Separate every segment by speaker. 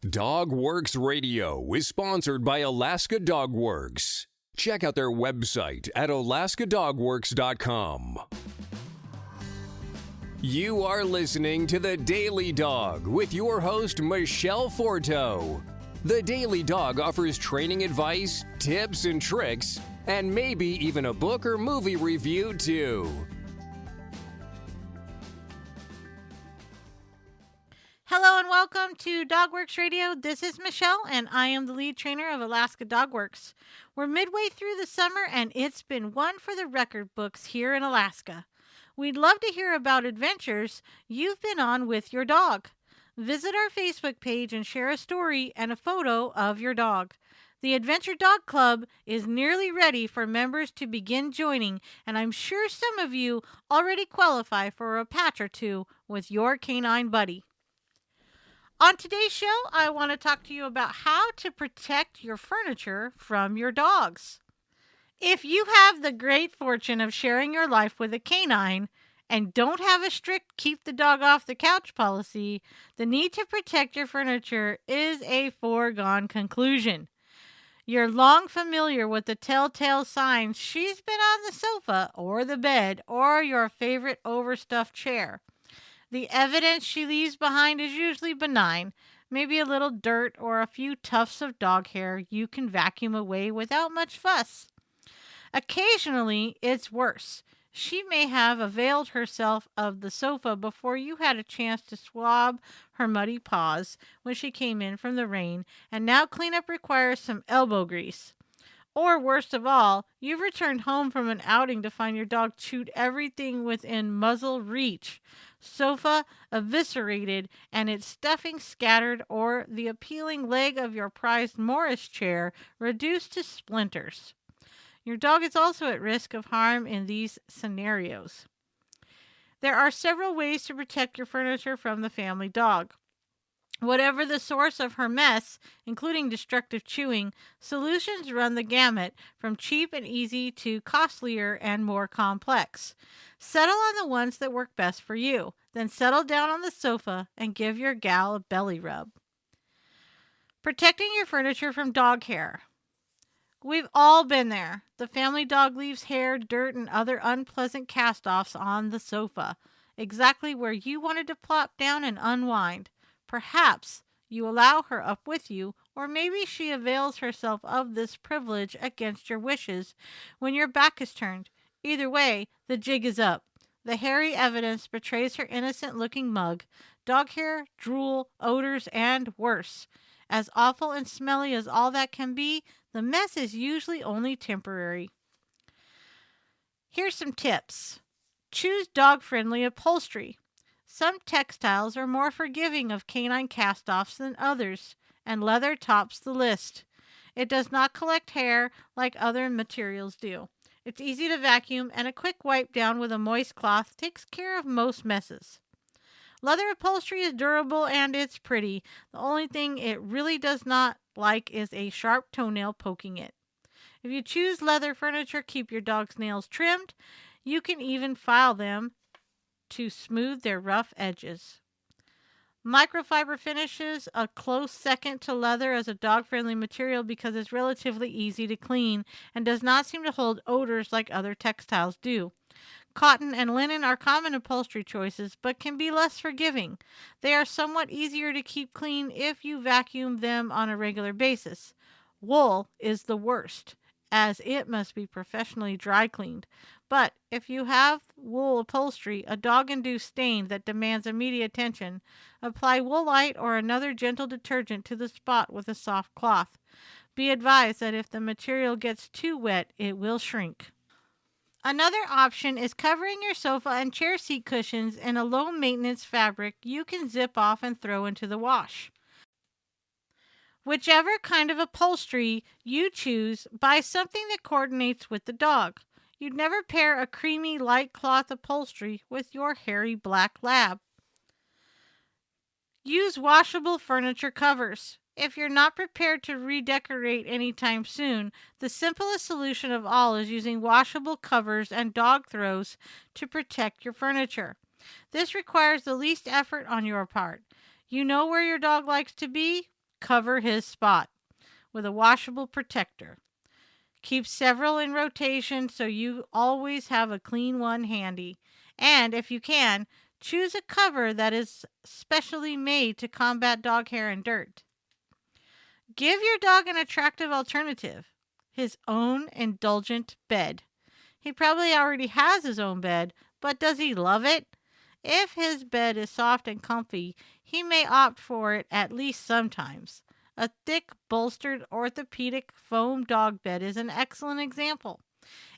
Speaker 1: Dogworks Radio is sponsored by Alaska Dogworks. Check out their website at alaskadogworks.com. You are listening to The Daily Dog with your host, Michele Forto. The Daily Dog offers training advice, tips and tricks, and maybe even a book or movie review, too.
Speaker 2: Hello and welcome to Dogworks Radio. This is Michele, and I am the lead trainer of Alaska Dogworks. We're midway through the summer, and it's been one for the record books here in Alaska. We'd love to hear about adventures you've been on with your dog. Visit our Facebook page and share a story and a photo of your dog. The Adventure Dog Club is nearly ready for members to begin joining, and I'm sure some of you already qualify for a patch or two with your canine buddy. On today's show, I want to talk to you about how to protect your furniture from your dogs. If you have the great fortune of sharing your life with a canine and don't have a strict keep the dog off the couch policy, the need to protect your furniture is a foregone conclusion. You're long familiar with the telltale signs she's been on the sofa or the bed or your favorite overstuffed chair. The evidence she leaves behind is usually benign, maybe a little dirt or a few tufts of dog hair you can vacuum away without much fuss. Occasionally, it's worse. She may have availed herself of the sofa before you had a chance to swab her muddy paws when she came in from the rain, and now cleanup requires some elbow grease. Or worst of all, you've returned home from an outing to find your dog chewed everything within muzzle reach, sofa eviscerated, and its stuffing scattered, or the appealing leg of your prized Morris chair reduced to splinters. Your dog is also at risk of harm in these scenarios. There are several ways to protect your furniture from the family dog. Whatever the source of her mess, including destructive chewing, solutions run the gamut from cheap and easy to costlier and more complex. Settle on the ones that work best for you. Then settle down on the sofa and give your gal a belly rub. Protecting your furniture from dog hair. We've all been there. The family dog leaves hair, dirt, and other unpleasant cast-offs on the sofa, exactly where you wanted to plop down and unwind. Perhaps you allow her up with you, or maybe she avails herself of this privilege against your wishes when your back is turned. Either way, the jig is up. The hairy evidence betrays her innocent-looking mug. Dog hair, drool, odors, and worse. As awful and smelly as all that can be, the mess is usually only temporary. Here's some tips. Choose dog-friendly upholstery. Some textiles are more forgiving of canine cast-offs than others, and leather tops the list. It does not collect hair like other materials do. It's easy to vacuum, and a quick wipe down with a moist cloth takes care of most messes. Leather upholstery is durable and it's pretty. The only thing it really does not like is a sharp toenail poking it. If you choose leather furniture, keep your dog's nails trimmed. You can even file them to smooth their rough edges. Microfiber finishes a close second to leather as a dog-friendly material because it's relatively easy to clean and does not seem to hold odors like other textiles do. Cotton and linen are common upholstery choices, but can be less forgiving. They are somewhat easier to keep clean if you vacuum them on a regular basis. Wool is the worst, as it must be professionally dry cleaned. But if you have wool upholstery, a dog-induced stain that demands immediate attention, apply Woolite or another gentle detergent to the spot with a soft cloth. Be advised that if the material gets too wet, it will shrink. Another option is covering your sofa and chair seat cushions in a low-maintenance fabric you can zip off and throw into the wash. Whichever kind of upholstery you choose, buy something that coordinates with the dog. You'd never pair a creamy light cloth upholstery with your hairy black lab. Use washable furniture covers. If you're not prepared to redecorate anytime soon, the simplest solution of all is using washable covers and dog throws to protect your furniture. This requires the least effort on your part. You know where your dog likes to be? cover his spot with a washable protector. Keep several in rotation so you always have a clean one handy. And if you can, choose a cover that is specially made to combat dog hair and dirt. Give your dog an attractive alternative, his own indulgent bed. He probably already has his own bed, but does he love it? If his bed is soft and comfy, he may opt for it at least sometimes. A thick, bolstered, orthopedic foam dog bed is an excellent example.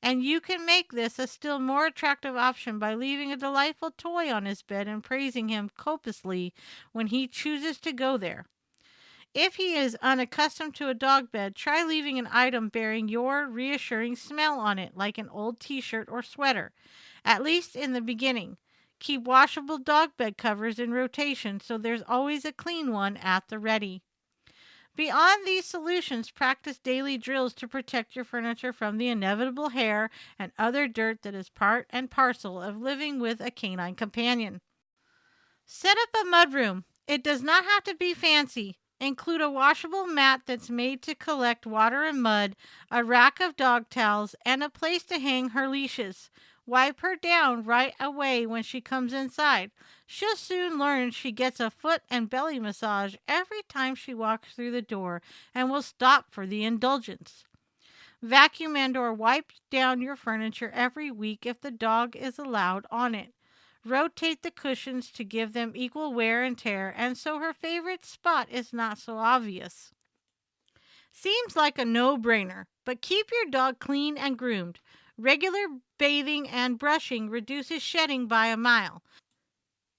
Speaker 2: And you can make this a still more attractive option by leaving a delightful toy on his bed and praising him copiously when he chooses to go there. If he is unaccustomed to a dog bed, try leaving an item bearing your reassuring smell on it, like an old t-shirt or sweater, at least in the beginning. Keep washable dog bed covers in rotation so there's always a clean one at the ready. Beyond these solutions, practice daily drills to protect your furniture from the inevitable hair and other dirt that is part and parcel of living with a canine companion. Set up a mudroom. It does not have to be fancy. Include a washable mat that's made to collect water and mud, a rack of dog towels, and a place to hang her leashes. Wipe her down right away when she comes inside. She'll soon learn she gets a foot and belly massage every time she walks through the door and will stop for the indulgence. Vacuum and or wipe down your furniture every week if the dog is allowed on it. Rotate the cushions to give them equal wear and tear, and so her favorite spot is not so obvious. Seems like a no-brainer, but keep your dog clean and groomed. Regular bathing and brushing reduces shedding by a mile.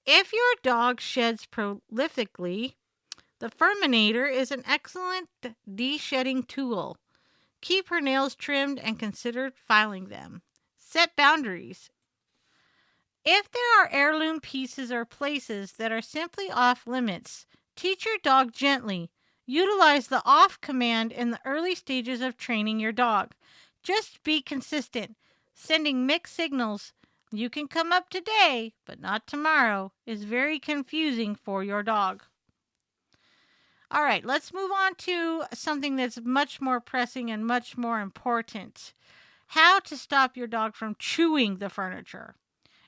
Speaker 2: If your dog sheds prolifically, the Furminator is an excellent de-shedding tool. Keep her nails trimmed and consider filing them. Set boundaries. If there are heirloom pieces or places that are simply off limits, teach your dog gently. Utilize the off command in the early stages of training your dog. Just be consistent. Sending mixed signals, you can come up today, but not tomorrow, is very confusing for your dog. All right, let's move on to something that's much more pressing and much more important. How to stop your dog from chewing the furniture.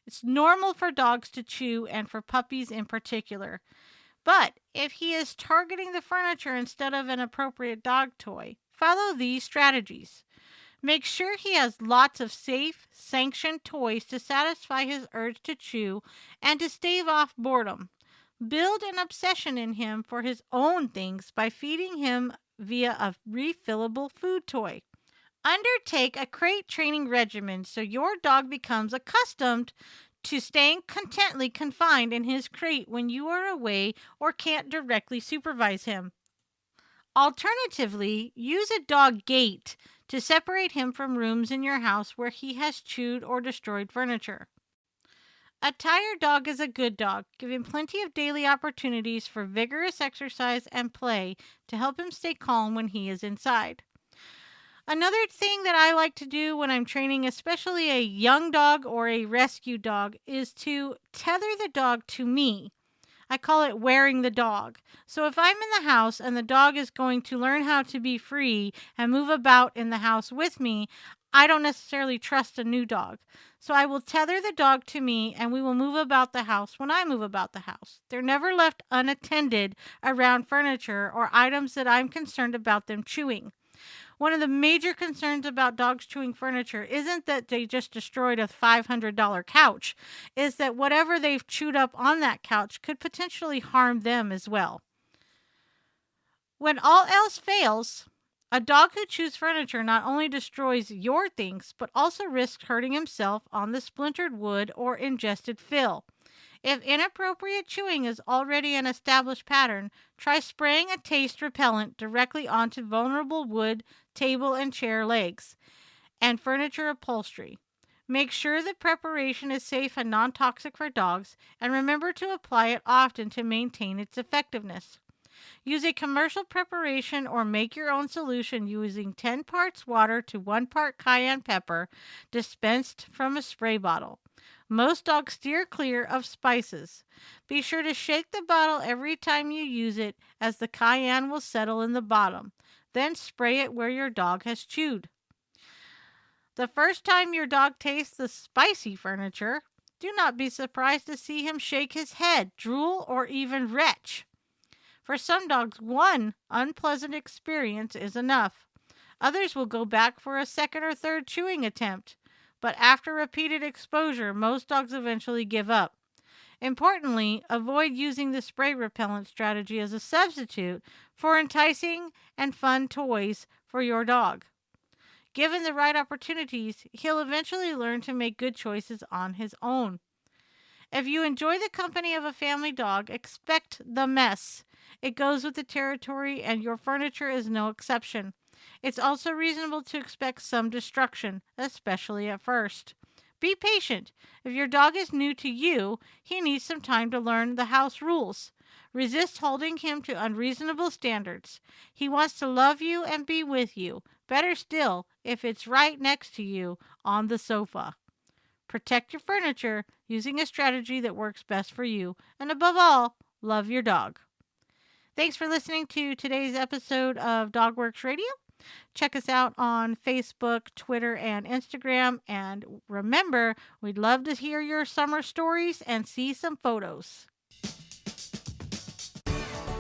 Speaker 2: It's normal for dogs to chew, and for puppies in particular. But if he is targeting the furniture instead of an appropriate dog toy, follow these strategies. Make sure he has lots of safe, sanctioned toys to satisfy his urge to chew and to stave off boredom. Build an obsession in him for his own things by feeding him via a refillable food toy. Undertake a crate training regimen so your dog becomes accustomed to staying contently confined in his crate when you are away or can't directly supervise him. Alternatively, use a dog gate to separate him from rooms in your house where he has chewed or destroyed furniture. A tired dog is a good dog. Give him plenty of daily opportunities for vigorous exercise and play to help him stay calm when he is inside. Another thing that I like to do when I'm training, especially a young dog or a rescue dog, is to tether the dog to me. I call it wearing the dog. So if I'm in the house and the dog is going to learn how to be free and move about in the house with me, I don't necessarily trust a new dog. So I will tether the dog to me and we will move about the house when I move about the house. They're never left unattended around furniture or items that I'm concerned about them chewing. One of the major concerns about dogs chewing furniture isn't that they just destroyed a $500 couch, is that whatever they've chewed up on that couch could potentially harm them as well. When all else fails, a dog who chews furniture not only destroys your things, but also risks hurting himself on the splintered wood or ingested fill. If inappropriate chewing is already an established pattern, try spraying a taste repellent directly onto vulnerable wood, table, and chair legs, and furniture upholstery. Make sure the preparation is safe and non-toxic for dogs, and remember to apply it often to maintain its effectiveness. Use a commercial preparation or make your own solution using 10 parts water to 1 part cayenne pepper dispensed from a spray bottle. Most dogs steer clear of spices. Be sure to shake the bottle every time you use it, as the cayenne will settle in the bottom. Then spray it where your dog has chewed. The first time your dog tastes the spicy furniture, do not be surprised to see him shake his head, drool, or even retch. For some dogs, one unpleasant experience is enough. Others will go back for a second or third chewing attempt, but after repeated exposure, most dogs eventually give up. Importantly, avoid using the spray repellent strategy as a substitute for enticing and fun toys for your dog. Given the right opportunities, he'll eventually learn to make good choices on his own. If you enjoy the company of a family dog, expect the mess. It goes with the territory, and your furniture is no exception. It's also reasonable to expect some destruction, especially at first. Be patient. If your dog is new to you, he needs some time to learn the house rules. Resist holding him to unreasonable standards. He wants to love you and be with you. Better still, if it's right next to you on the sofa. Protect your furniture using a strategy that works best for you. And above all, love your dog. Thanks for listening to today's episode of DogWorks Radio. Check us out on Facebook, Twitter, and Instagram. And remember, we'd love to hear your summer stories and see some photos.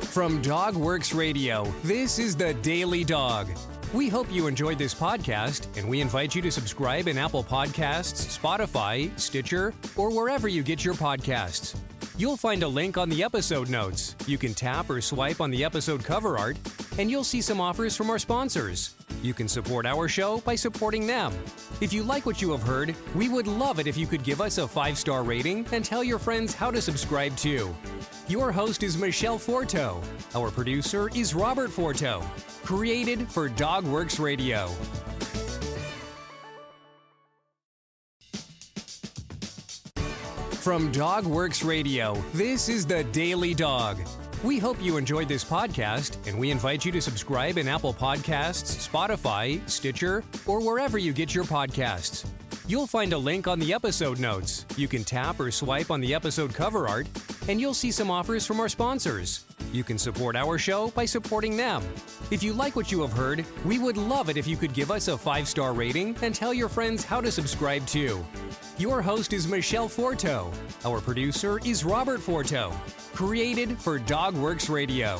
Speaker 1: From DogWorks Radio, this is The Daily Dog. We hope you enjoyed this podcast, and we invite you to subscribe in Apple Podcasts, Spotify, Stitcher, or wherever you get your podcasts. You'll find a link on the episode notes. You can tap or swipe on the episode cover art, and you'll see some offers from our sponsors. You can support our show by supporting them. If you like what you have heard, we would love it if you could give us a 5-star rating and tell your friends how to subscribe too. Your host is Michele Forto. Our producer is Robert Forto. Created for DogWorks Radio. From DogWorks Radio, this is The Daily Dog. We hope you enjoyed this podcast, and we invite you to subscribe in Apple Podcasts, Spotify, Stitcher, or wherever you get your podcasts. You'll find a link on the episode notes. You can tap or swipe on the episode cover art, and you'll see some offers from our sponsors. You can support our show by supporting them. If you like what you have heard, we would love it if you could give us a 5-star rating and tell your friends how to subscribe too. Your host is Michele Forto. Our producer is Robert Forto. Created for DogWorks Radio.